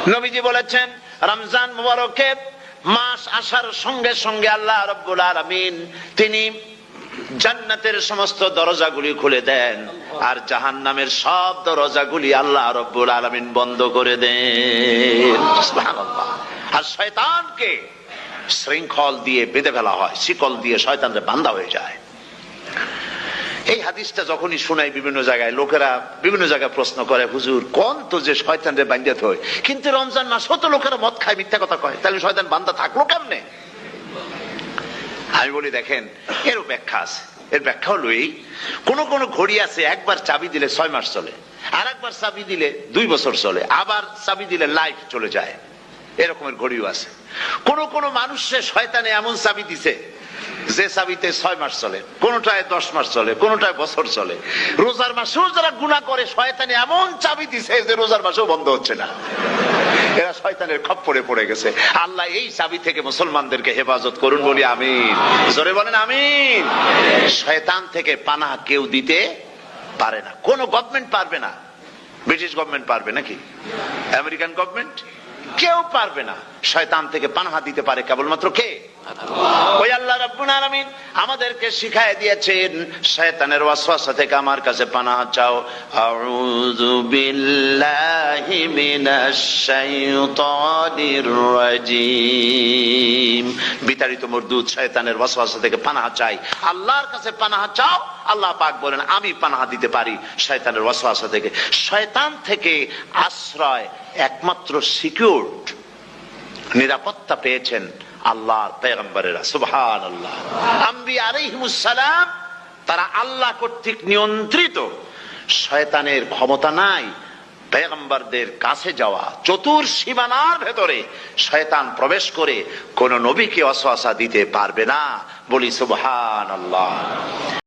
নবীজি বলেছেন রমজান মুবারকে মাস আসার সঙ্গে সঙ্গে আল্লাহ রাব্বুল আলামিন তিনি জান্নাতের সমস্ত দরজাগুলি খুলে দেন, আর জাহান্নামের সব দরজাগুলি আল্লাহ রাব্বুল আলামিন বন্ধ করে দেন। সুবহানাল্লাহ। আর শয়তানকে শৃঙ্খল দিয়ে বেঁধে ফেলা হয়, শিকল দিয়ে শয়তানরে বাঁধা হয়ে যায়। এই হাদিসটা যখনই শোনাই বিভিন্ন জায়গায় লোকেরা বিভিন্ন জায়গায় প্রশ্ন করে, হুজুর কোন তো যে শয়তানরে বাঁধতে হয়, কিন্তু রমজান মাস হতো লোকেরা মদ খায়, মিথ্যা কথা কয়, তাহলে শয়তান বাঁধা থাকলো কেমনে? আমি বলি দেখেন, এরও ব্যাখ্যা আছে। এর ব্যাখ্যা হলো এই, কোন কোন ঘড়ি আছে একবার চাবি দিলে 6 মাস চলে, আর একবার চাবি দিলে 2 বছর চলে, আবার চাবি দিলে লাইফ চলে যায়, এরকমের ঘড়িও আছে। কোন কোন মানুষের শয়তানে এমন চাবি দিছে যে চাবিতে 6 মাস চলে, কোনটায় 10 মাস চলে, কোনটায় বছর চলে। রোজার মাসেও যারা গুনাহ করে শয়তানে এমন চাবি দিছে যে রোজার মাসেও বন্ধ হচ্ছে না। এরা শয়তানের খপ্পরে পড়ে গেছে। আল্লাহ এই চাবি থেকে মুসলমানদেরকে হেফাজত করুন, বলি আমিন। জোরে বলেন আমিন। শয়তান থেকে পানাহ কেউ দিতে পারে না, কোন গভর্নমেন্ট পারবে না। ব্রিটিশ গভর্নমেন্ট পারবে নাকি? American government? কেউ পারবে না। শয়তান থেকে পানাহ দিতে পারে কেবলমাত্র কে? ওই আল্লাহ রাব্বুল আলামিন আমাদেরকে শিখায় দিয়েছেন, শয়তানের ওয়াসওয়াসা থেকে আমার কাছে পানাহ চাও। আউযু বিল্লাহি মিনাশ শাইতানির রাজিম। বিতাড়িত মরদুদ শয়তানের ওয়াসওয়াসা থেকে পানাহ চাই, আল্লাহর কাছে পানাহ চাও। আল্লাহ পাক বলেন আমি পানাহ দিতে পারি শয়তানের ওয়াসওয়াসা থেকে। শয়তান থেকে আশ্রয় একমাত্র সিকিউরড, নিরাপত্তা পেয়েছেন আল্লাহর পয়গম্বরেরা। সুবহানাল্লাহ। আম্বিয়া আলাইহিমুস সালাম তারা আল্লাহ কর্তৃক নিয়ন্ত্রিত, শয়তানের ক্ষমতা নাই পয়গম্বরদের কাছে যাওয়া। চতুর সীমানার ভেতরে শয়তান প্রবেশ করে কোন নবীকে ওয়াসওয়াসা দিতে পারবে না, বলি সুবহানাল্লাহ।